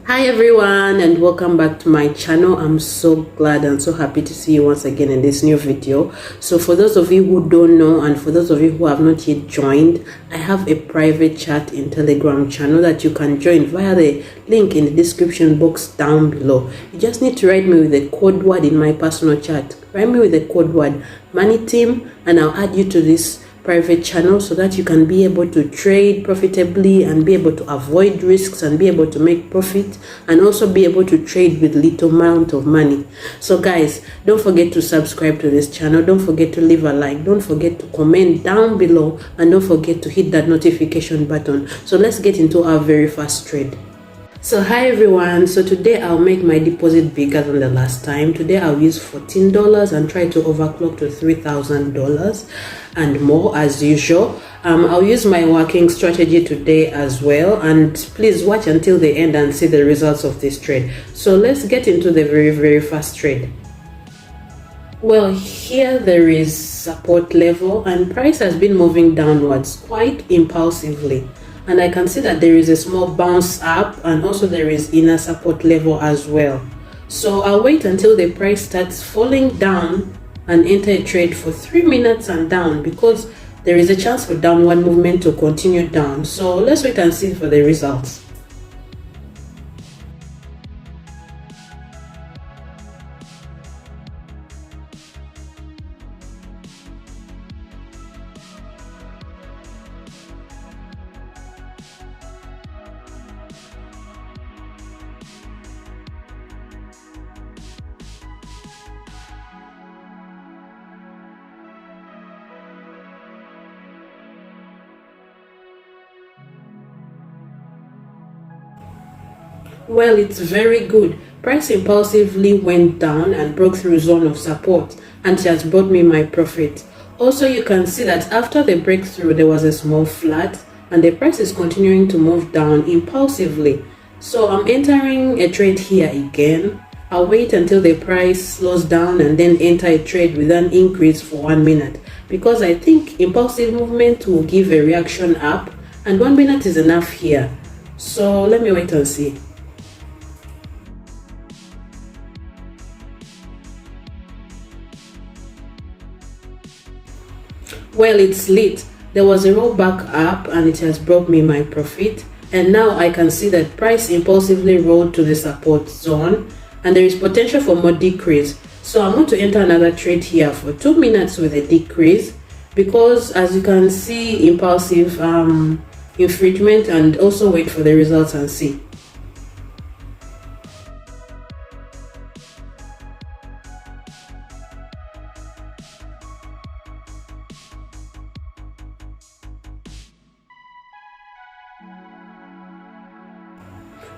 Hi everyone, and welcome back to my channel. I'm so glad and so happy to see you once again in this new video. So for those of you who don't know, and for those of you who have not yet joined, I have a private chat in Telegram channel that you can join via the link in the description box down below. You just need to write me with the code word in my personal chat. Write me with the code word Money Team, and I'll add you to this private channel so that you can be able to trade profitably and be able to avoid risks and be able to make profit and also be able to trade with little amount of money. So guys, don't forget to subscribe to this channel, don't forget to leave a like, don't forget to comment down below, and don't forget to hit that notification button. So let's get into our very first trade. So hi everyone, so today I'll make my deposit bigger than the last time. Today I'll use $14 and try to overclock to $3,000 and more as usual. I'll use my working strategy today as well, and please watch until the end and see the results of this trade. So let's get into the very first trade. Well, here there is support level and price has been moving downwards quite impulsively. And I can see that there is a small bounce up and also there is inner support level as well. So I'll wait until the price starts falling down and enter a trade for 3 minutes and down, because there is a chance for downward movement to continue down. So let's wait and see for the results. Well, it's very good. Price impulsively went down and broke through zone of support, and it has brought me my profit. Also, you can see that after the breakthrough there was a small flat and the price is continuing to move down impulsively. So I'm entering a trade here again. I'll wait until the price slows down and then enter a trade with an increase for 1 minute, because I think impulsive movement will give a reaction up and 1 minute is enough here. So let me wait and see. Well, it's lit. There was a rollback up and it has brought me my profit, and now I can see that price impulsively rolled to the support zone and there is potential for more decrease. So I'm going to enter another trade here for 2 minutes with a decrease, because as you can see, impulsive infringement, and also wait for the results and see.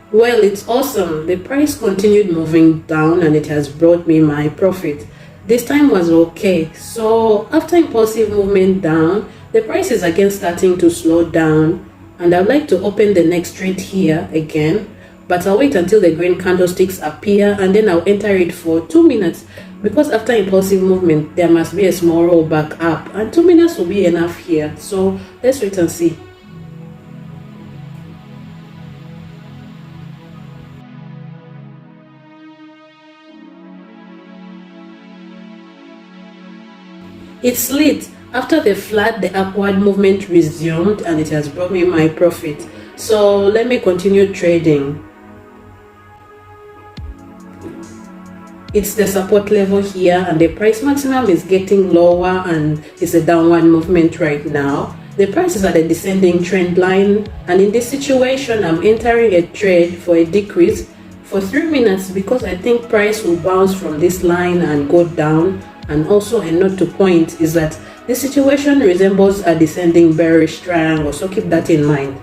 Well, it's awesome. The price continued moving down and it has brought me my profit. This time was okay. So after impulsive movement down, the price is again starting to slow down, and I'd like to open the next trade here again, but I'll wait until the green candlesticks appear and then I'll enter it for 2 minutes, because after impulsive movement there must be a small rollback up and 2 minutes will be enough here. So let's wait and see. It's lit. After the flat, the upward movement resumed and it has brought me my profit. So let me continue trading. It's the support level here and the price maximum is getting lower and it's a downward movement right now. The price is at a descending trend line, and in this situation I'm entering a trade for a decrease for 3 minutes, because I think price will bounce from this line and go down. And also a note to point is that this situation resembles a descending bearish triangle, so keep that in mind.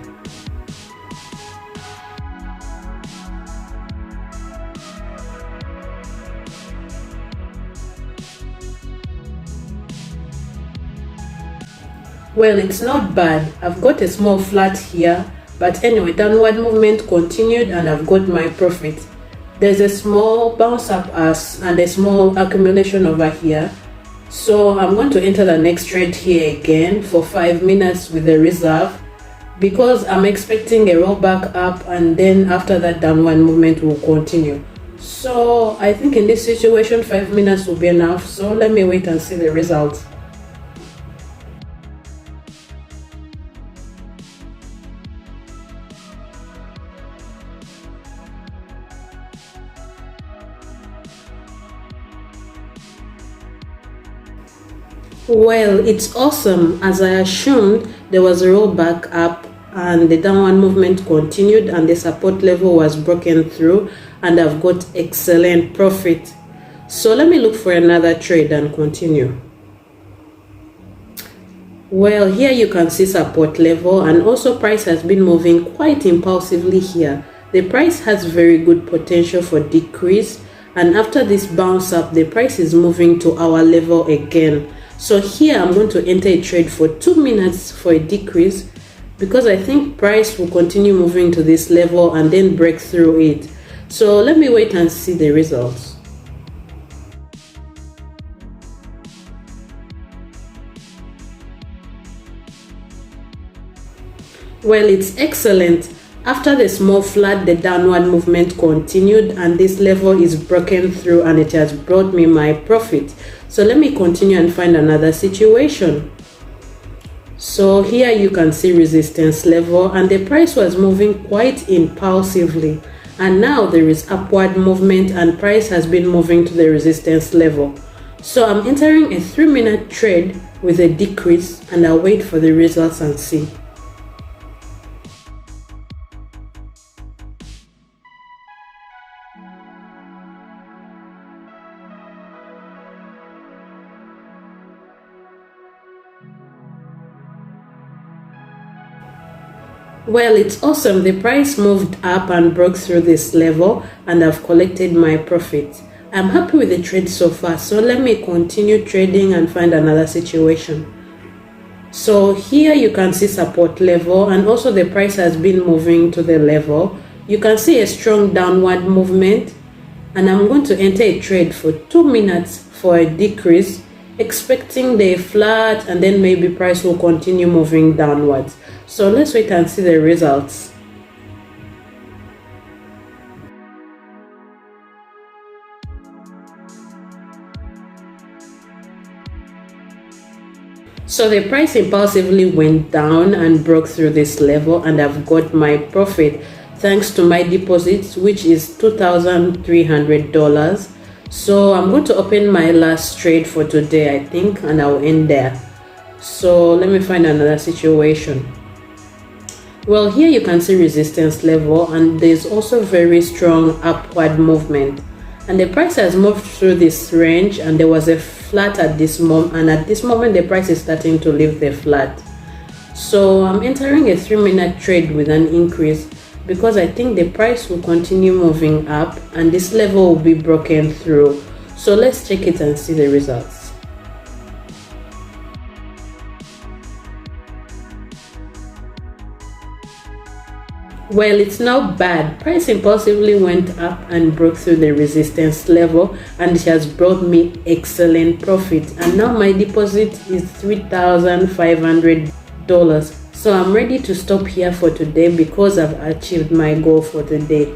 Well, it's not bad. I've got a small flat here, but anyway, downward movement continued and I've got my profit. There's a small bounce up and a small accumulation over here. So I'm going to enter the next trade here again for 5 minutes with a reserve. because I'm expecting a rollback up, and then after that downward movement will continue. So I think in this situation 5 minutes will be enough, so let me wait and see the results. Well, it's awesome. As I assumed, there was a rollback up and the downward movement continued and the support level was broken through, and I've got excellent profit. So let me look for another trade and continue. Well, here you can see support level, and also price has been moving quite impulsively here. The price has very good potential for decrease, and after this bounce up, the price is moving to our level again. So here I'm going to enter a trade for 2 minutes for a decrease, because I think price will continue moving to this level and then break through it. So let me wait and see the results. Well, it's excellent. After the small flat, the downward movement continued and this level is broken through, and it has brought me my profit. So let me continue and find another situation. So here you can see resistance level, and the price was moving quite impulsively, and now there is upward movement and price has been moving to the resistance level. So I'm entering a 3-minute trade with a decrease, and I'll wait for the results and see. Well, it's awesome. The price moved up and broke through this level, and I've collected my profit. I'm happy with the trade so far, so let me continue trading and find another situation. So here you can see support level, and also the price has been moving to the level. You can see a strong downward movement, and I'm going to enter a trade for 2 minutes for a decrease, expecting the flat, and then maybe price will continue moving downwards. So let's wait and see the results. So the price impulsively went down and broke through this level, and I've got my profit thanks to my deposits, which is $2,300. So I'm going to open my last trade for today, I think, and I'll end there. So let me find another situation. Well, here you can see resistance level, and there's also very strong upward movement, and the price has moved through this range, and there was a flat at this moment, and at this moment the price is starting to leave the flat. So I'm entering a 3-minute trade with an increase, because I think the price will continue moving up and this level will be broken through. So let's check it and see the results. Well, it's not bad. Price impulsively went up and broke through the resistance level, and it has brought me excellent profit. And now my deposit is $3,500. So I'm ready to stop here for today because I've achieved my goal for today.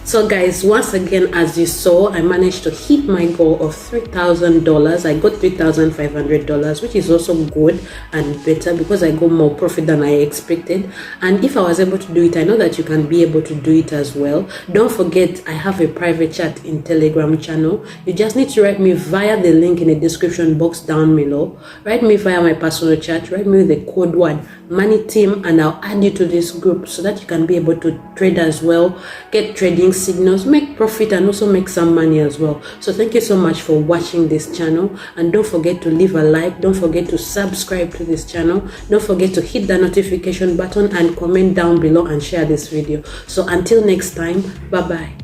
So guys, once again, as you saw, I managed to hit my goal of $3,000. I got $3,500, which is also good and better because I got more profit than I expected. And if I was able to do it, I know that you can be able to do it as well. Don't forget, I have a private chat in Telegram channel. You just need to write me via the link in the description box down below. Write me via my personal chat. Write me with the code word money team, and I'll add you to this group so that you can be able to trade as well, get trading signals, make profit, and also make some money as well. So thank you so much for watching this channel, and don't forget to leave a like, don't forget to subscribe to this channel, don't forget to hit the notification button and comment down below and share this video. So until next time, bye bye.